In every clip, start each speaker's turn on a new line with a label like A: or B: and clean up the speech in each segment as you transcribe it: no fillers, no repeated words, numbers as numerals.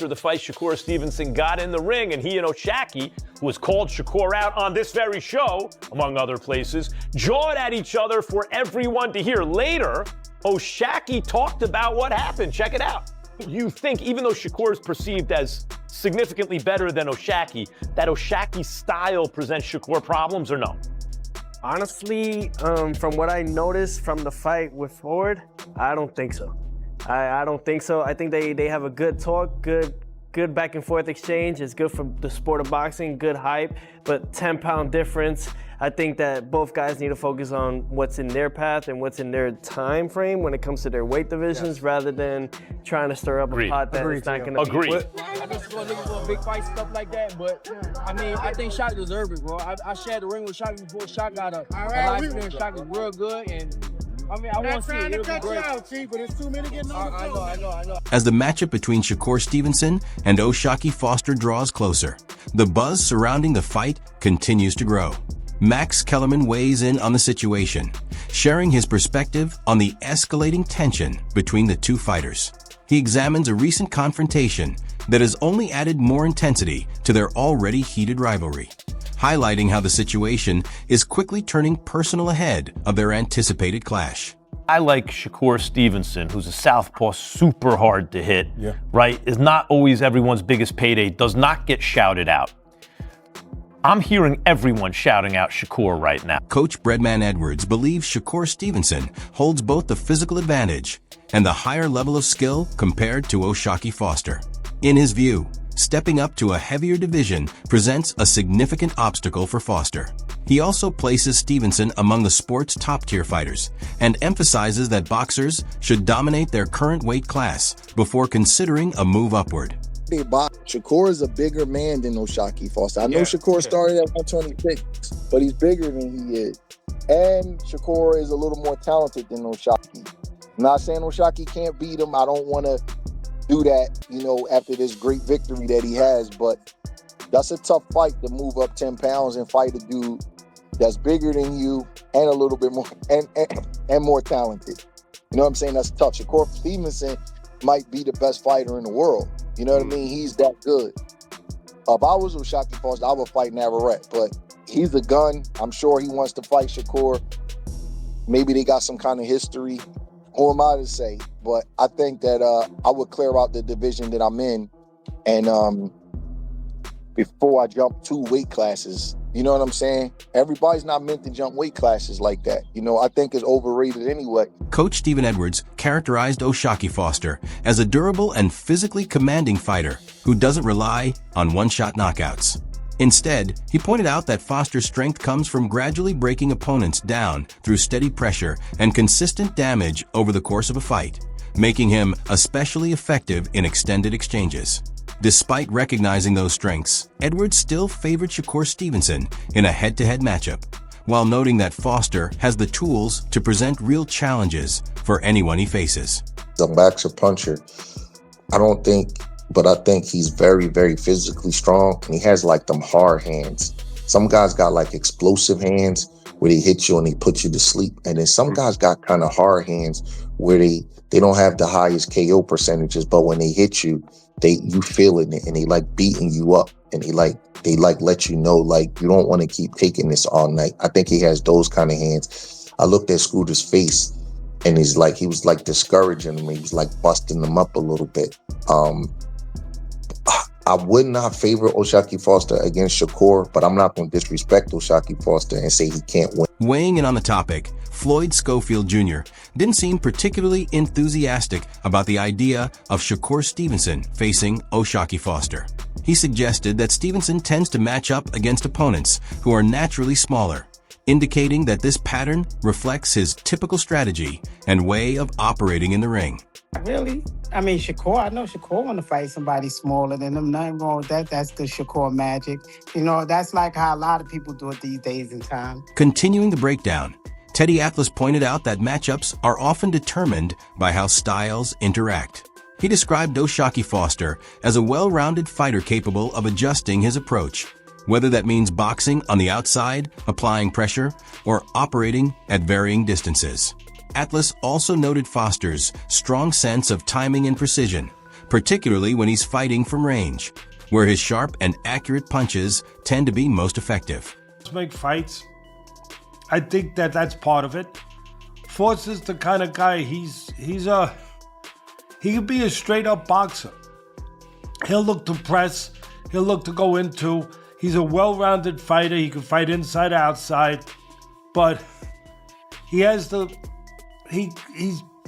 A: after the fight, Shakur Stevenson got in the ring, and he and O'Shaquie, who has called Shakur out on this very show, among other places, jawed at each other for everyone to hear. Later, O'Shaquie talked about what happened. Check it out. You think, even though Shakur is perceived as significantly better than O'Shaquie, that O'Shaquie's style presents Shakur problems, or no?
B: Honestly, from what I noticed from the fight with Floyd, I don't think so. I don't think so. I think they have a good talk, good back and forth exchange. It's good for the sport of boxing, good hype, but 10-pound difference. I think that both guys need to focus on what's in their path and what's in their time frame when it comes to their weight divisions, rather than trying to stir up a pot that is not going to be.
C: I just want looking for a big fight, stuff like that, but I mean, I think Shaq deserves it, bro. I shared the ring with Shaq before. Shaq got a life experience. Shaq is real good, and I mean, I want to see it. It'll be great. Out, Chief, but it's too many getting on the floor. I know.
D: As the matchup between Shakur Stevenson and O'Shaquie Foster draws closer, the buzz surrounding the fight continues to grow. Max Kellerman weighs in on the situation, sharing his perspective on the escalating tension between the two fighters. He examines a recent confrontation that has only added more intensity to their already heated rivalry, highlighting how the situation is quickly turning personal ahead of their anticipated clash.
A: I like Shakur Stevenson, who's a southpaw, super hard to hit, right? Is not always everyone's biggest payday, does not get shouted out. I'm hearing everyone shouting out Shakur right now.
D: Coach Breadman Edwards believes Shakur Stevenson holds both the physical advantage and the higher level of skill compared to O'Shaquie Foster. In his view, stepping up to a heavier division presents a significant obstacle for Foster. He also places Stevenson among the sport's top-tier fighters and emphasizes that boxers should dominate their current weight class before considering a move upward.
E: Shakur is a bigger man than O'Shaquie Foster. I know Shakur started at 126, but he's bigger than he is. And Shakur is a little more talented than O'Shaquie. I'm not saying O'Shaquie can't beat him. I don't want to do that, after this great victory that he has, but that's a tough fight to move up 10 pounds and fight a dude that's bigger than you and a little bit more and more talented. You know what I'm saying? That's tough. Shakur Stevenson might be the best fighter in the world. You know what I mean? He's that good. If I was O'Shaquie Foster, I would fight Navarrete, but he's a gun. I'm sure he wants to fight Shakur. Maybe they got some kind of history. Who am I to say? But I think that I would clear out the division that I'm in, and before I jump 2 weight classes. You know what I'm saying? Everybody's not meant to jump weight classes like that. I think it's overrated anyway.
D: Coach Stephen Edwards characterized O'Shaquie Foster as a durable and physically commanding fighter who doesn't rely on one-shot knockouts. Instead, he pointed out that Foster's strength comes from gradually breaking opponents down through steady pressure and consistent damage over the course of a fight, making him especially effective in extended exchanges. Despite recognizing those strengths, Edwards still favored Shakur Stevenson in a head-to-head matchup, while noting that Foster has the tools to present real challenges for anyone he faces.
E: The boxer puncher, but I think he's very, very physically strong, and he has like them hard hands. Some guys got like explosive hands where they hit you and they put you to sleep, and then some guys got kind of hard hands where they don't have the highest KO percentages, but when they hit you, you feel it, and they like beating you up, and they let you know like you don't want to keep taking this all night. I think he has those kind of hands. I looked at Scooter's face, and he was like discouraging him. He was like busting them up a little bit. I would not favor O'Shaquie Foster against Shakur, but I'm not going to disrespect O'Shaquie Foster and say he can't win.
D: Weighing in on the topic, Floyd Schofield Jr. didn't seem particularly enthusiastic about the idea of Shakur Stevenson facing O'Shaquie Foster. He suggested that Stevenson tends to match up against opponents who are naturally smaller, indicating that this pattern reflects his typical strategy and way of operating in the ring.
F: Really? I mean, I know Shakur want to fight somebody smaller than him. Nothing wrong with that. That's the Shakur magic. That's like how a lot of people do it these days in time.
D: Continuing the breakdown, Teddy Atlas pointed out that matchups are often determined by how styles interact. He described O'Shaquie Foster as a well-rounded fighter capable of adjusting his approach, whether that means boxing on the outside, applying pressure, or operating at varying distances. Atlas also noted Foster's strong sense of timing and precision, particularly when he's fighting from range, where his sharp and accurate punches tend to be most effective.
G: Make fights. I think that's part of it. Foster's the kind of guy, he could be a straight up boxer. He'll look to press, he'll look to go into. He's a well-rounded fighter. He can fight inside, outside, but he's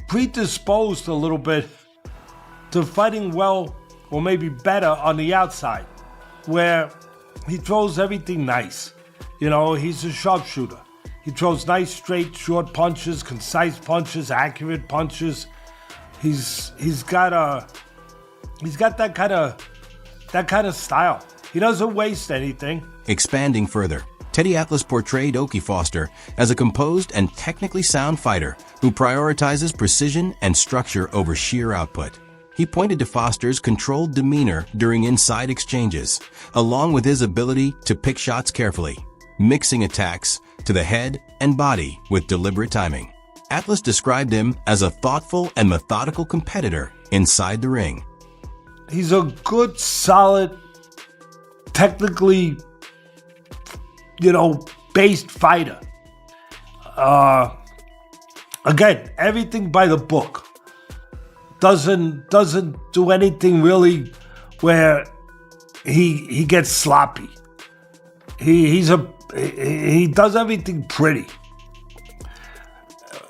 G: predisposed a little bit to fighting well or maybe better on the outside, where he throws everything nice. You know, he's a sharpshooter. He throws nice, straight, short punches, concise punches, accurate punches. He's got that kind of style. He doesn't waste anything.
D: Expanding further, Teddy Atlas portrayed Okie Foster as a composed and technically sound fighter who prioritizes precision and structure over sheer output. He pointed to Foster's controlled demeanor during inside exchanges, along with his ability to pick shots carefully, mixing attacks to the head and body with deliberate timing. Atlas described him as a thoughtful and methodical competitor inside the ring.
G: He's a good, solid, technically, based fighter. Again, everything by the book. Doesn't do anything really where he gets sloppy. He does everything pretty.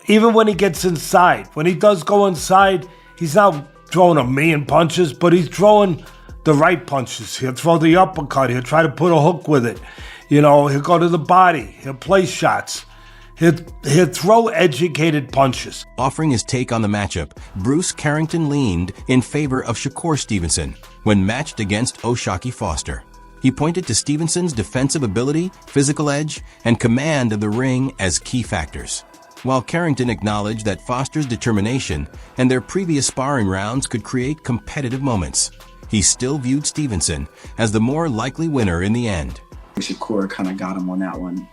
G: Even when he gets inside, when he does go inside, he's not throwing a million punches, but he's throwing the right punches. He'll throw the uppercut. He'll try to put a hook with it. He'll go to the body. He'll place shots. He'll throw educated punches.
D: Offering his take on the matchup, Bruce Carrington leaned in favor of Shakur Stevenson when matched against O'Shaquie Foster. He pointed to Stevenson's defensive ability, physical edge, and command of the ring as key factors, while Carrington acknowledged that Foster's determination and their previous sparring rounds could create competitive moments. He still viewed Stevenson as the more likely winner in the end.
H: Shakur kind of got him on that one,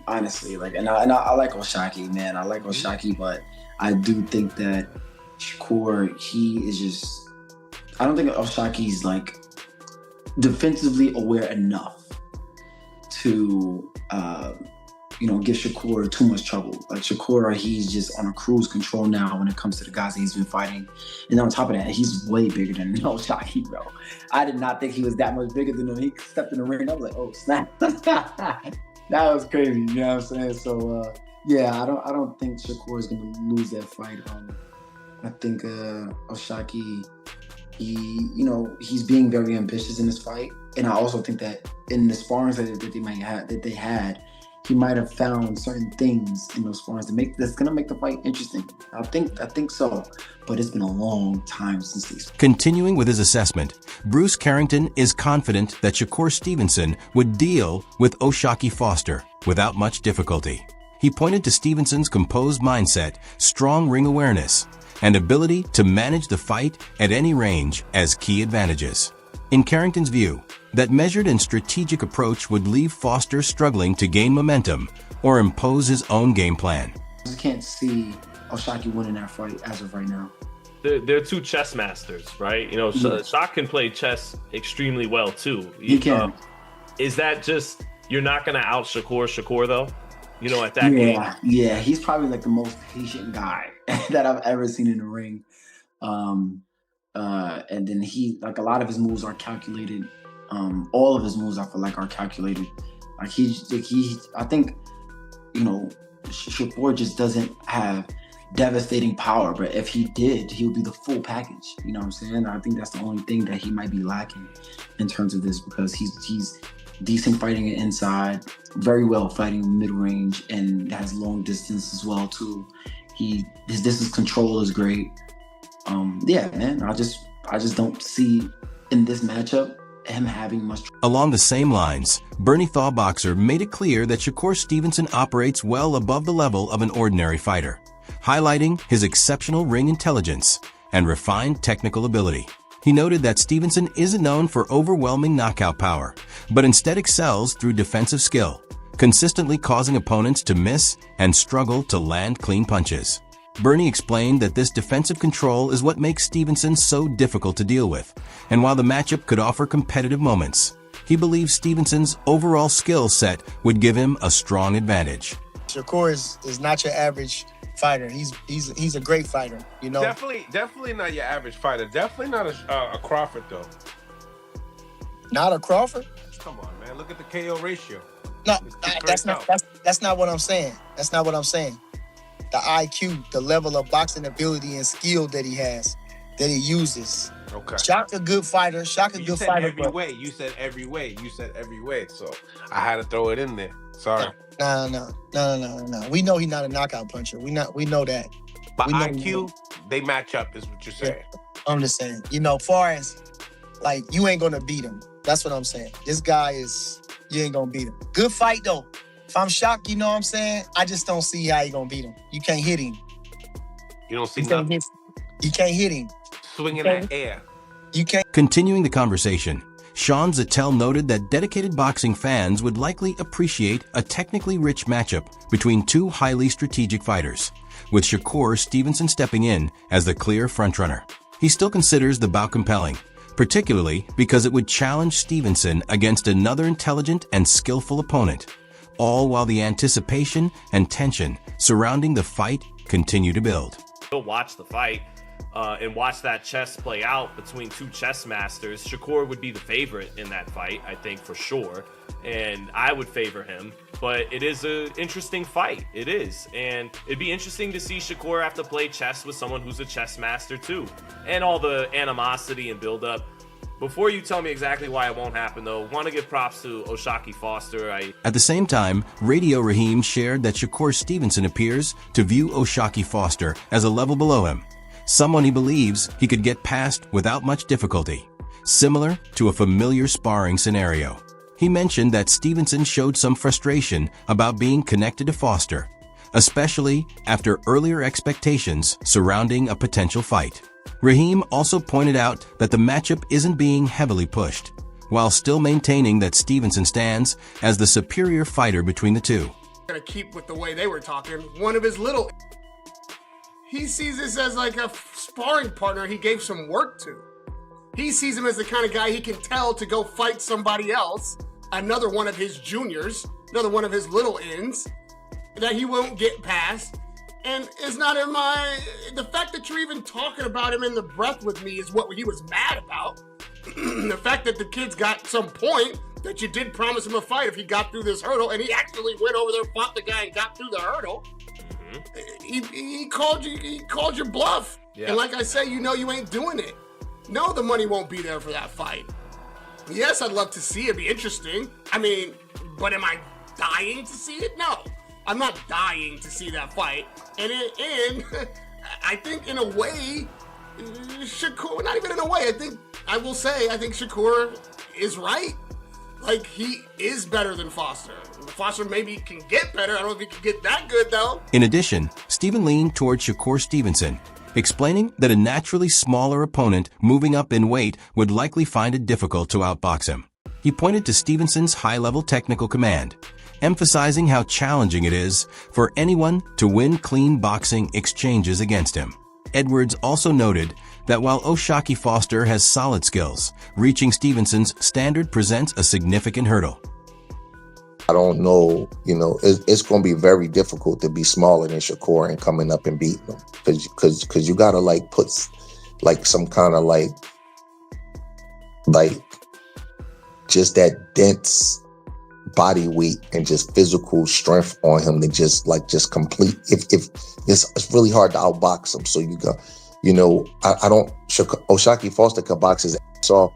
H: honestly. And I like O'Shaquie, man. I like O'Shaquie, but I do think that Shakur, I don't think O'Shaquie's defensively aware enough to give Shakur too much trouble. Shakur, he's just on a cruise control now when it comes to the guys that he's been fighting. And on top of that, he's way bigger than O'Shaquie, bro. I did not think he was that much bigger than him. He stepped in the ring, I was like, oh, snap. That was crazy, you know what I'm saying? So, I don't think Shakur is going to lose that fight. I think O'Shaquie, he's being very ambitious in this fight. And I also think that in the sparrings that they had, he might have found certain things in those sparrings that's gonna make the fight interesting. I think so, but it's been a long time since these.
D: Continuing with his assessment, Bruce Carrington is confident that Shakur Stevenson would deal with O'Shaquie Foster without much difficulty. He pointed to Stevenson's composed mindset, strong ring awareness, and ability to manage the fight at any range as key advantages. In Carrington's view, that measured and strategic approach would leave Foster struggling to gain momentum or impose his own game plan.
H: I just can't see O'Shaquie winning that fight as of right now.
I: They're two chess masters, right? Shaq can play chess extremely well too.
H: He can.
I: Is that just you're not going to out Shakur though? At that game.
H: Yeah, he's probably the most patient guy that I've ever seen in the ring. And then he a lot of his moves are calculated. All of his moves I feel are calculated. I think Shakur just doesn't have devastating power, but if he did, he would be the full package. You know what I'm saying? I think that's the only thing that he might be lacking in terms of this, because he's decent fighting it inside, very well fighting mid-range, and has long distance as well too. His distance control is great. Man, I just don't see in this matchup him having much.
D: Along the same lines, Bernie Thawboxer made it clear that Shakur Stevenson operates well above the level of an ordinary fighter, highlighting his exceptional ring intelligence and refined technical ability. He noted that Stevenson isn't known for overwhelming knockout power, but instead excels through defensive skill, consistently causing opponents to miss and struggle to land clean punches. Bernie explained that this defensive control is what makes Stevenson so difficult to deal with, and while the matchup could offer competitive moments, he believes Stevenson's overall skill set would give him a strong advantage.
J: Shakur is not your average fighter. He's a great fighter, you know.
K: Definitely not your average fighter. Definitely not a Crawford though.
J: Not a Crawford?
K: Come on, man. Look at the KO ratio.
J: No, that's not what I'm saying. That's not what I'm saying. The IQ, the level of boxing ability and skill that he has, that he uses.
K: Okay.
J: Shaq a good fighter. Shaq a good fighter.
K: You said every weight. So I had to throw it in there. Sorry.
J: No. We know he's not a knockout puncher. We know that.
K: But IQ, they match up, is what you're saying.
J: I'm just saying. You know, far as like you ain't gonna beat him. That's what I'm saying. This guy you ain't gonna beat him. Good fight though. If I'm shocked, you know what I'm saying? I just don't see how you gonna beat him. You can't hit him.
K: You don't see nothing.
J: You can't hit him.
K: Swinging that air.
J: You can't.
D: Continuing the conversation, Sean Zattel noted that dedicated boxing fans would likely appreciate a technically rich matchup between two highly strategic fighters, with Shakur Stevenson stepping in as the clear frontrunner. He still considers the bout compelling, particularly because it would challenge Stevenson against another intelligent and skillful opponent, all while the anticipation and tension surrounding the fight continue to build.
I: We'll watch the fight and watch that chess play out between two chess masters. Shakur would be the favorite in that fight, I think, for sure, and I would favor him. But it is an interesting fight. It is, and it'd be interesting to see Shakur have to play chess with someone who's a chess master too, and all the animosity and build-up. Before you tell me exactly why it won't happen, though, want to give props to O'Shaquie Foster.
D: At the same time, Radio Raheem shared that Shakur Stevenson appears to view O'Shaquie Foster as a level below him, someone he believes he could get past without much difficulty, similar to a familiar sparring scenario. He mentioned that Stevenson showed some frustration about being connected to Foster, especially after earlier expectations surrounding a potential fight. Raheem also pointed out that the matchup isn't being heavily pushed, while still maintaining that Stevenson stands as the superior fighter between the two.
L: Gonna keep with the way they were talking. One of his little... He sees this as like a sparring partner he gave some work to. He sees him as the kind of guy he can tell to go fight somebody else, another one of his juniors, another one of his little ends, that he won't get past. And it's not in the fact that you're even talking about him in the breath with me is what he was mad about. The fact that the kid's got some point, that you did promise him a fight if he got through this hurdle, and he actually went over there, fought the guy, and got through the hurdle. He called your bluff. Yeah. And like I say, you know you ain't doing it. No, the money won't be there for that fight. Yes, I'd love to see it. It'd be interesting. I mean, but am I dying to see it? No. I'm not dying to see that fight. And I think in a way, Shakur, not even in a way, I think Shakur is right. Like, he is better than Foster. Foster maybe can get better. I don't know if he can get that good, though.
D: In addition, Steven leaned toward Shakur Stevenson, explaining that a naturally smaller opponent moving up in weight would likely find it difficult to outbox him. He pointed to Stevenson's high-level technical command, emphasizing how challenging it is for anyone to win clean boxing exchanges against him. Edwards also noted that while O'Shaquie Foster has solid skills, reaching Stevenson's standard presents a significant hurdle.
E: I don't know, it's going to be very difficult to be smaller than Shakur and coming up and beating him, because you got to put some kind of just that dense body weight and just physical strength on him to just complete. If it's really hard to outbox him, so you go, O'Shaquie Foster could box his ass off,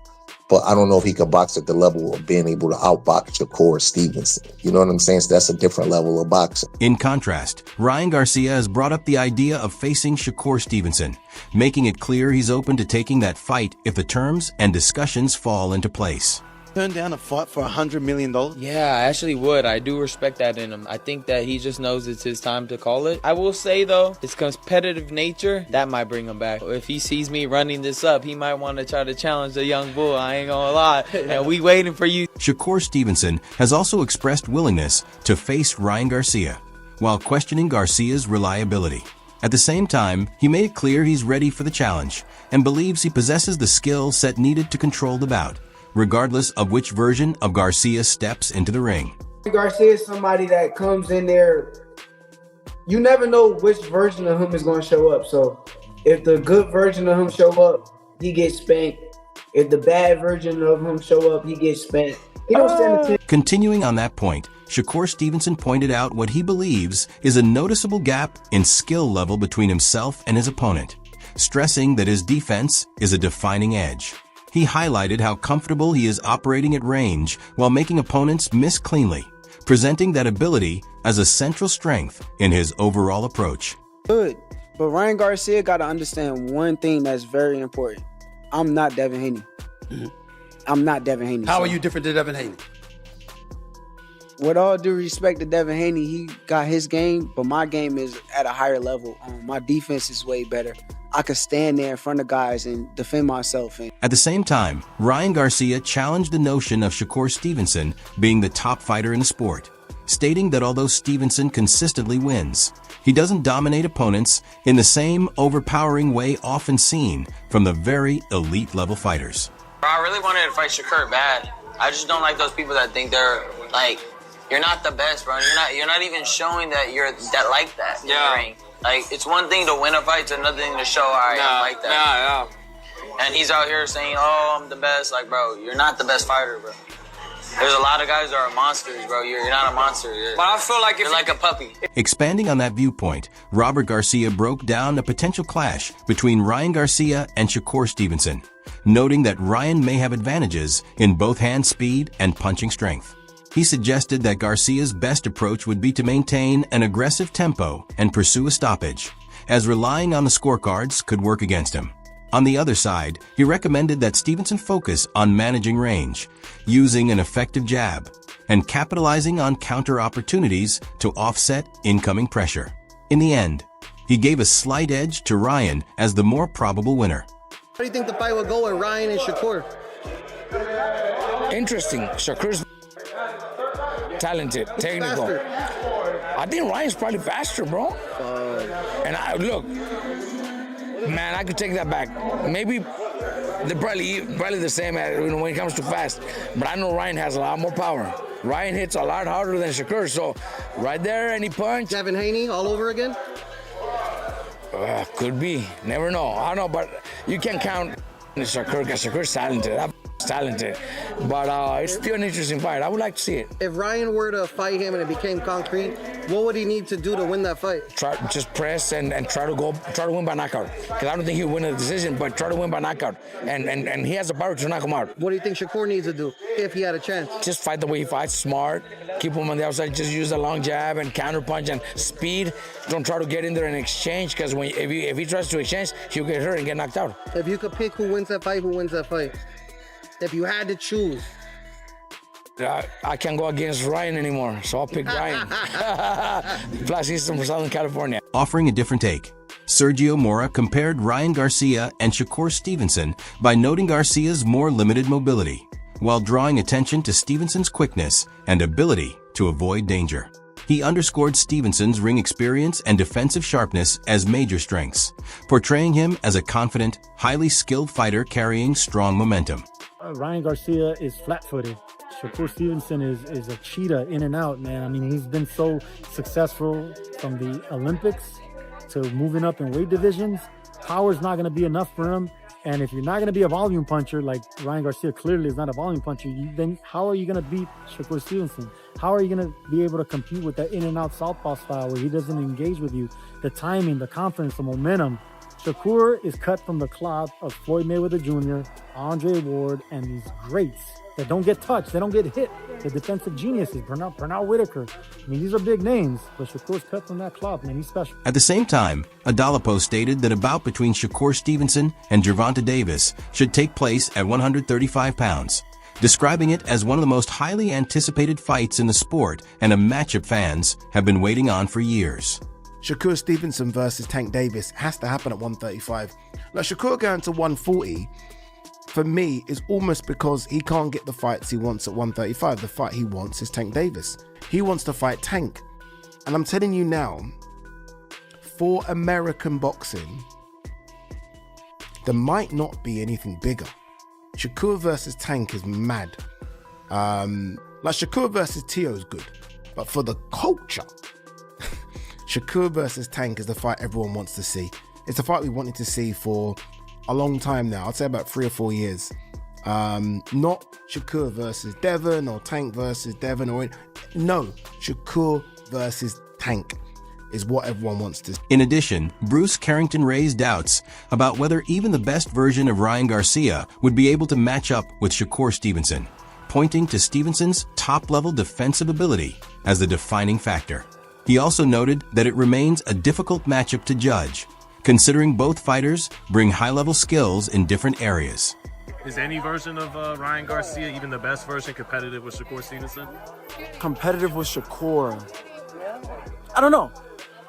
E: but I don't know if he could box at the level of being able to outbox Shakur Stevenson. You know what I'm saying? So that's a different level of boxing.
D: In contrast, Ryan Garcia has brought up the idea of facing Shakur Stevenson, making it clear he's open to taking that fight if the terms and discussions fall into place.
M: Turn down a fight for $100 million?
C: Yeah, I actually would. I do respect that in him. I think that he just knows it's his time to call it. I will say, though, his competitive nature, that might bring him back. If he sees me running this up, he might want to try to challenge the young bull. I ain't gonna lie. And we waiting for you.
D: Shakur Stevenson has also expressed willingness to face Ryan Garcia, while questioning Garcia's reliability. At the same time, he made it clear he's ready for the challenge and believes he possesses the skill set needed to control the bout, regardless of which version of Garcia steps into the ring.
C: Garcia is somebody that comes in there, you never know which version of him is going to show up. So if the good version of him show up, he gets spanked. If the bad version of him show up, he gets spanked. He don't stand a chance.
D: Continuing on that point, Shakur Stevenson pointed out what he believes is a noticeable gap in skill level between himself and his opponent, stressing that his defense is a defining edge. He highlighted how comfortable he is operating at range while making opponents miss cleanly, presenting that ability as a central strength in his overall approach.
N: Good, but Ryan Garcia got to understand one thing that's very important. I'm not Devin Haney. I'm not Devin Haney.
O: How are you different than Devin Haney?
N: With all due respect to Devin Haney, he got his game, but my game is at a higher level. My defense is way better. I could stand there in front of guys and defend myself.
D: At the same time, Ryan Garcia challenged the notion of Shakur Stevenson being the top fighter in the sport, stating that although Stevenson consistently wins, he doesn't dominate opponents in the same overpowering way often seen from the very elite level fighters.
P: I really wanted to fight Shakur bad. I just don't like those people that think they're like, you're not the best, bro. You're not even showing that you're that like that in the ring. Like, it's one thing to win a fight, it's another thing to show, all right, I'm like that. And he's out here saying, oh, I'm the best. Like, bro, you're not the best fighter, bro. There's a lot of guys that are monsters, bro. You're not a monster. But I feel like you're like a puppy.
D: Expanding on that viewpoint, Robert Garcia broke down a potential clash between Ryan Garcia and Shakur Stevenson, noting that Ryan may have advantages in both hand speed and punching strength. He suggested that Garcia's best approach would be to maintain an aggressive tempo and pursue a stoppage, as relying on the scorecards could work against him. On the other side, he recommended that Stevenson focus on managing range, using an effective jab, and capitalizing on counter opportunities to offset incoming pressure. In the end, he gave a slight edge to Ryan as the more probable winner.
Q: How do you think the fight would go with Ryan and Shakur?
R: Interesting. Shakur's talented, technical. I think Ryan's probably faster, bro. And look, man, I could take that back. Maybe they're probably the same when it comes to fast. But I know Ryan has a lot more power. Ryan hits a lot harder than Shakur. So right there, any punch.
Q: Devin Haney all over again?
R: Could be. Never know. I don't know, but you can't count Shakur because Shakur's talented. Talented, but it's still an interesting fight. I would like to see it.
Q: If Ryan were to fight him and it became concrete, what would he need to do to win that fight?
R: Just press and try to win by knockout. Because I don't think he'll win a decision, but try to win by knockout. And he has the power to knock him out.
Q: What do you think Shakur needs to do if he had a chance?
R: Just fight the way he fights, smart. Keep him on the outside. Just use a long jab and counter punch and speed. Don't try to get in there and exchange, because if he tries to exchange, he'll get hurt and get knocked out.
Q: If you could pick who wins that fight, who wins that fight? If you had to choose.
R: I can't go against Ryan anymore, so I'll pick Ryan. Plus, he's from Southern California.
D: Offering a different take, Sergio Mora compared Ryan Garcia and Shakur Stevenson by noting Garcia's more limited mobility, while drawing attention to Stevenson's quickness and ability to avoid danger. He underscored Stevenson's ring experience and defensive sharpness as major strengths, portraying him as a confident, highly skilled fighter carrying strong momentum.
S: Ryan Garcia is flat-footed. Shakur Stevenson is a cheetah in and out, man. I mean, he's been so successful from the Olympics to moving up in weight divisions. Power's not going to be enough for him. And if you're not going to be a volume puncher, like Ryan Garcia clearly is not a volume puncher, then how are you going to beat Shakur Stevenson? How are you going to be able to compete with that in-and-out southpaw style where he doesn't engage with you? The timing, the confidence, the momentum. Shakur is cut from the cloth of Floyd Mayweather Jr., Andre Ward, and these greats that don't get touched, they don't get hit. The defensive geniuses, Pernell, Whitaker. I mean, these are big names, but Shakur's cut from that cloth, man. He's special.
D: At the same time, Adalapo stated that a bout between Shakur Stevenson and Gervonta Davis should take place at 135 pounds, describing it as one of the most highly anticipated fights in the sport and a matchup fans have been waiting on for years.
T: Shakur Stevenson versus Tank Davis has to happen at 135. Like, Shakur going to 140, for me, is almost because he can't get the fights he wants at 135. The fight he wants is Tank Davis. He wants to fight Tank. And I'm telling you now, for American boxing, there might not be anything bigger. Shakur versus Tank is mad. Like Shakur versus Teo is good, but for the culture, Shakur versus Tank is the fight everyone wants to see. It's the fight we wanted to see for a long time now. I'd say about 3 or 4 years. Not Shakur versus Devon or Tank versus Devon no, Shakur versus Tank is what everyone wants to see.
D: In addition, Bruce Carrington raised doubts about whether even the best version of Ryan Garcia would be able to match up with Shakur Stevenson, pointing to Stevenson's top-level defensive ability as the defining factor. He also noted that it remains a difficult matchup to judge, considering both fighters bring high-level skills in different areas.
O: Is any version of Ryan Garcia, even the best version, competitive with Shakur Stevenson?
U: Competitive with Shakur? I don't know.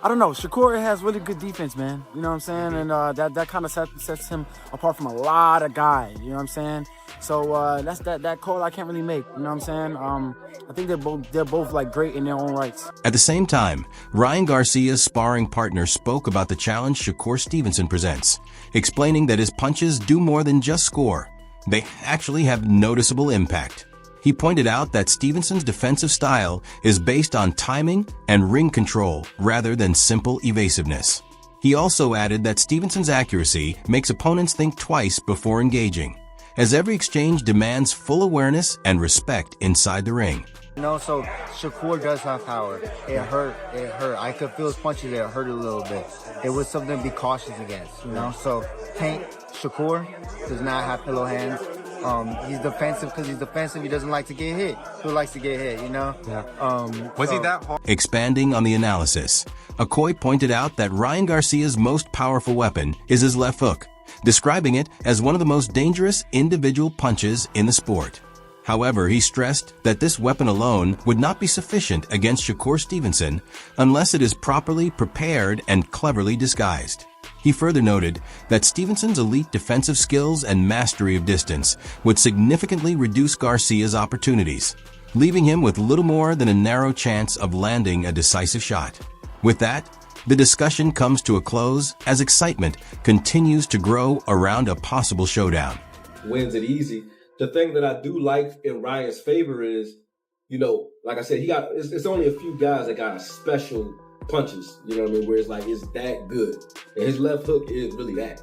U: Shakur has really good defense, man. You know what I'm saying? And that kind of sets him apart from a lot of guys. You know what I'm saying? So that's that call I can't really make. You know what I'm saying? I think they're both like great in their own rights.
D: At the same time, Ryan Garcia's sparring partner spoke about the challenge Shakur Stevenson presents, explaining that his punches do more than just score. They actually have noticeable impact. He pointed out that Stevenson's defensive style is based on timing and ring control rather than simple evasiveness. He also added that Stevenson's accuracy makes opponents think twice before engaging, as every exchange demands full awareness and respect inside the ring.
V: You know, so Shakur does have power. It hurt. I could feel his punches. It hurt a little bit. It was something to be cautious against, you know? So Tank Shakur does not have pillow hands. He's defensive because he's defensive. He doesn't like to get hit. Who likes to get hit, you know? Yeah.
K: Was he that hard?
D: Expanding on the analysis, Okoye pointed out that Ryan Garcia's most powerful weapon is his left hook, describing it as one of the most dangerous individual punches in the sport. However, he stressed that this weapon alone would not be sufficient against Shakur Stevenson unless it is properly prepared and cleverly disguised. He further noted that Stevenson's elite defensive skills and mastery of distance would significantly reduce Garcia's opportunities, leaving him with little more than a narrow chance of landing a decisive shot. With that, the discussion comes to a close as excitement continues to grow around a possible showdown.
W: Wins it easy. The thing that I do like in Ryan's favor is, you know, like I said, it's only a few guys that got special punches, you know what I mean, where it's like, it's that good. And his left hook is really that.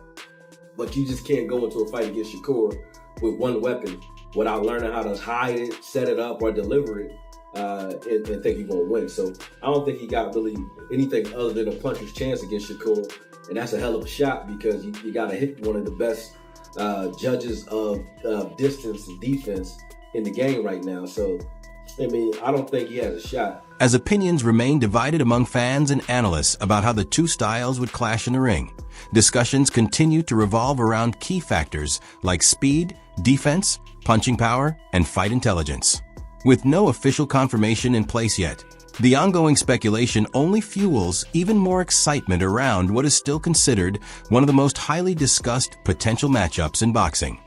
W: But you just can't go into a fight against Shakur with one weapon without learning how to hide it, set it up, or deliver it, and think you're going to win. So I don't think he got really anything other than a puncher's chance against Shakur. And that's a hell of a shot because you got to hit one of the best judges of distance and defense in the game right now. So, I mean, I don't think he has a shot.
D: As opinions remain divided among fans and analysts about how the two styles would clash in the ring, discussions continue to revolve around key factors like speed, defense, punching power, and fight intelligence. With no official confirmation in place yet, the ongoing speculation only fuels even more excitement around what is still considered one of the most highly discussed potential matchups in boxing.